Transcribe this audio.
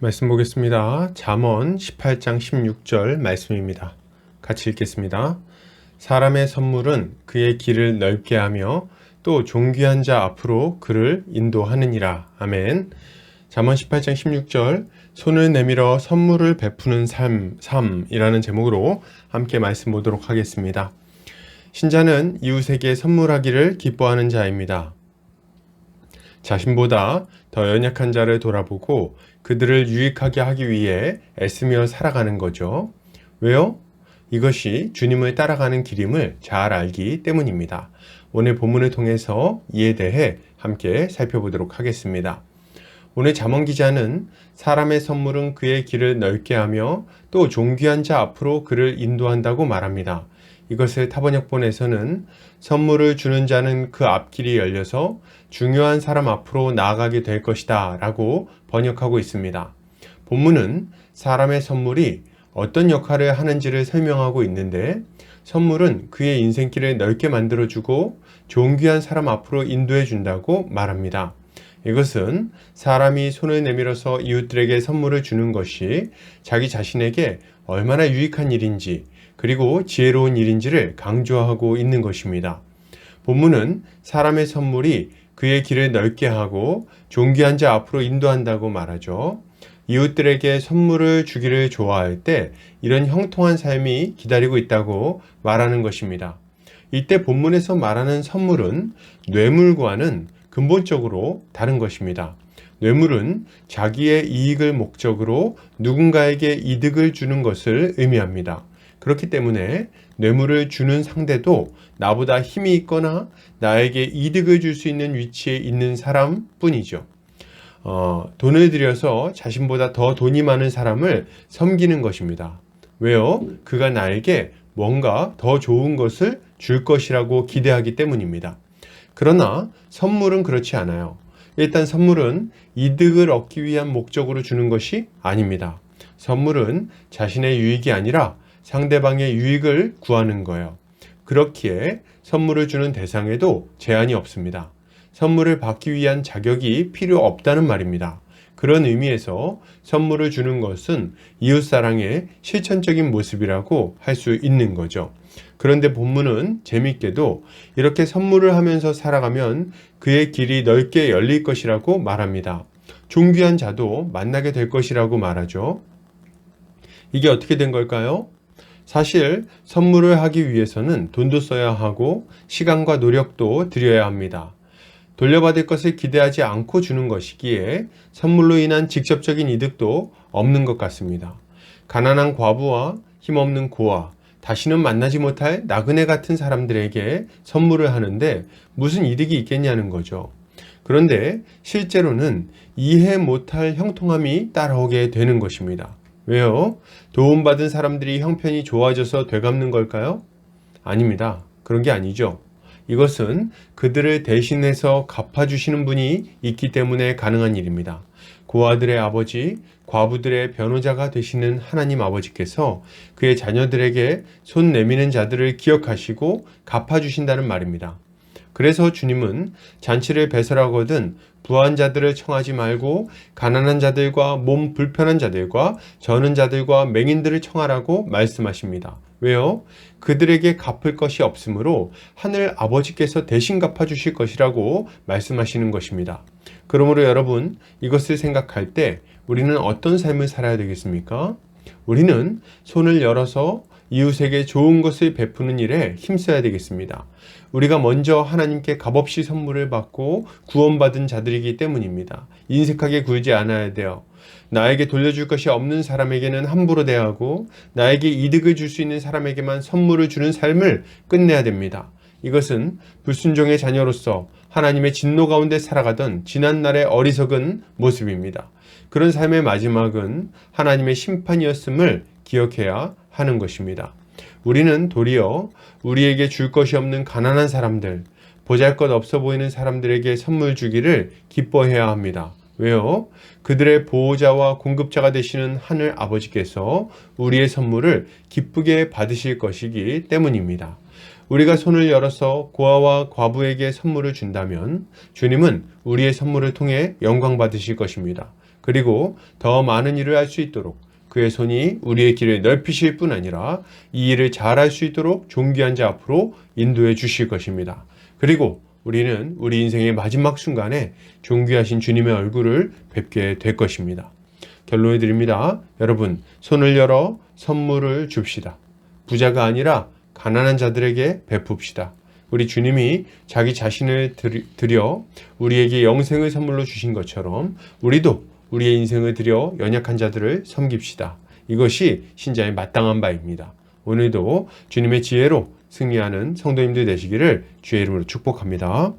말씀 보겠습니다. 잠언 18장 16절 말씀입니다. 같이 읽겠습니다. 사람의 선물은 그의 길을 넓게 하며 또 존귀한 자 앞으로 그를 인도하느니라. 아멘. 잠언 18장 16절 손을 내밀어 선물을 베푸는 삶이라는 제목으로 함께 말씀 보도록 하겠습니다. 신자는 이웃에게 선물하기를 기뻐하는 자입니다. 자신보다 더 연약한 자를 돌아보고 그들을 유익하게 하기 위해 애쓰며 살아가는 거죠. 왜요? 이것이 주님을 따라가는 길임을 잘 알기 때문입니다. 오늘 본문을 통해서 이에 대해 함께 살펴보도록 하겠습니다. 오늘 잠언 기자는 사람의 선물은 그의 길을 넓게 하며 또 존귀한 자 앞으로 그를 인도한다고 말합니다. 이것을 타번역본에서는 선물을 주는 자는 그 앞길이 열려서 중요한 사람 앞으로 나아가게 될 것이다 라고 번역하고 있습니다. 본문은 사람의 선물이 어떤 역할을 하는지를 설명하고 있는데 선물은 그의 인생길을 넓게 만들어주고 존귀한 사람 앞으로 인도해 준다고 말합니다. 이것은 사람이 손을 내밀어서 이웃들에게 선물을 주는 것이 자기 자신에게 얼마나 유익한 일인지 그리고 지혜로운 일인지를 강조하고 있는 것입니다. 본문은 사람의 선물이 그의 길을 넓게 하고 존귀한 자 앞으로 인도한다고 말하죠. 이웃들에게 선물을 주기를 좋아할 때 이런 형통한 삶이 기다리고 있다고 말하는 것입니다. 이때 본문에서 말하는 선물은 뇌물과는 근본적으로 다른 것입니다. 뇌물은 자기의 이익을 목적으로 누군가에게 이득을 주는 것을 의미합니다. 그렇기 때문에 뇌물을 주는 상대도 나보다 힘이 있거나 나에게 이득을 줄 수 있는 위치에 있는 사람뿐이죠. 돈을 들여서 자신보다 더 돈이 많은 사람을 섬기는 것입니다. 왜요? 그가 나에게 뭔가 더 좋은 것을 줄 것이라고 기대하기 때문입니다. 그러나 선물은 그렇지 않아요. 일단 선물은 이득을 얻기 위한 목적으로 주는 것이 아닙니다. 선물은 자신의 유익이 아니라 상대방의 유익을 구하는 거예요. 그렇기에 선물을 주는 대상에도 제한이 없습니다. 선물을 받기 위한 자격이 필요 없다는 말입니다. 그런 의미에서 선물을 주는 것은 이웃사랑의 실천적인 모습이라고 할 수 있는 거죠. 그런데 본문은 재밌게도 이렇게 선물을 하면서 살아가면 그의 길이 넓게 열릴 것이라고 말합니다. 존귀한 자도 만나게 될 것이라고 말하죠. 이게 어떻게 된 걸까요? 사실 선물을 하기 위해서는 돈도 써야 하고 시간과 노력도 들여야 합니다. 돌려받을 것을 기대하지 않고 주는 것이기에 선물로 인한 직접적인 이득도 없는 것 같습니다. 가난한 과부와 힘없는 고아, 다시는 만나지 못할 나그네 같은 사람들에게 선물을 하는데 무슨 이득이 있겠냐는 거죠. 그런데 실제로는 이해 못할 형통함이 따라오게 되는 것입니다. 왜요? 도움받은 사람들이 형편이 좋아져서 되갚는 걸까요? 아닙니다. 그런 게 아니죠. 이것은 그들을 대신해서 갚아주시는 분이 있기 때문에 가능한 일입니다. 고아들의 아버지, 과부들의 변호자가 되시는 하나님 아버지께서 그의 자녀들에게 손 내미는 자들을 기억하시고 갚아주신다는 말입니다. 그래서 주님은 잔치를 배설하거든 부한 자들을 청하지 말고 가난한 자들과 몸 불편한 자들과 저는 자들과 맹인들을 청하라고 말씀하십니다. 왜요? 그들에게 갚을 것이 없으므로 하늘 아버지께서 대신 갚아주실 것이라고 말씀하시는 것입니다. 그러므로 여러분, 이것을 생각할 때 우리는 어떤 삶을 살아야 되겠습니까? 우리는 손을 열어서 이웃에게 좋은 것을 베푸는 일에 힘써야 되겠습니다. 우리가 먼저 하나님께 값없이 선물을 받고 구원받은 자들이기 때문입니다. 인색하게 굴지 않아야 돼요. 나에게 돌려줄 것이 없는 사람에게는 함부로 대하고 나에게 이득을 줄 수 있는 사람에게만 선물을 주는 삶을 끝내야 됩니다. 이것은 불순종의 자녀로서 하나님의 진노 가운데 살아가던 지난날의 어리석은 모습입니다. 그런 삶의 마지막은 하나님의 심판이었음을 기억해야 하는 것입니다. 우리는 도리어 우리에게 줄 것이 없는 가난한 사람들, 보잘것없어 보이는 사람들에게 선물 주기를 기뻐해야 합니다. 왜요? 그들의 보호자와 공급자가 되시는 하늘 아버지께서 우리의 선물을 기쁘게 받으실 것이기 때문입니다. 우리가 손을 열어서 고아와 과부에게 선물을 준다면 주님은 우리의 선물을 통해 영광 받으실 것입니다. 그리고 더 많은 일을 할 수 있도록 그의 손이 우리의 길을 넓히실 뿐 아니라 이 일을 잘할 수 있도록 존귀한 자 앞으로 인도해 주실 것입니다. 그리고 우리는 우리 인생의 마지막 순간에 존귀하신 주님의 얼굴을 뵙게 될 것입니다. 결론을 드립니다. 여러분, 손을 열어 선물을 줍시다. 부자가 아니라 가난한 자들에게 베풉시다. 우리 주님이 자기 자신을 드려 우리에게 영생을 선물로 주신 것처럼 우리도 우리의 인생을 드려 연약한 자들을 섬깁시다. 이것이 신자의 마땅한 바입니다. 오늘도 주님의 지혜로 승리하는 성도님들 되시기를 주의 이름으로 축복합니다.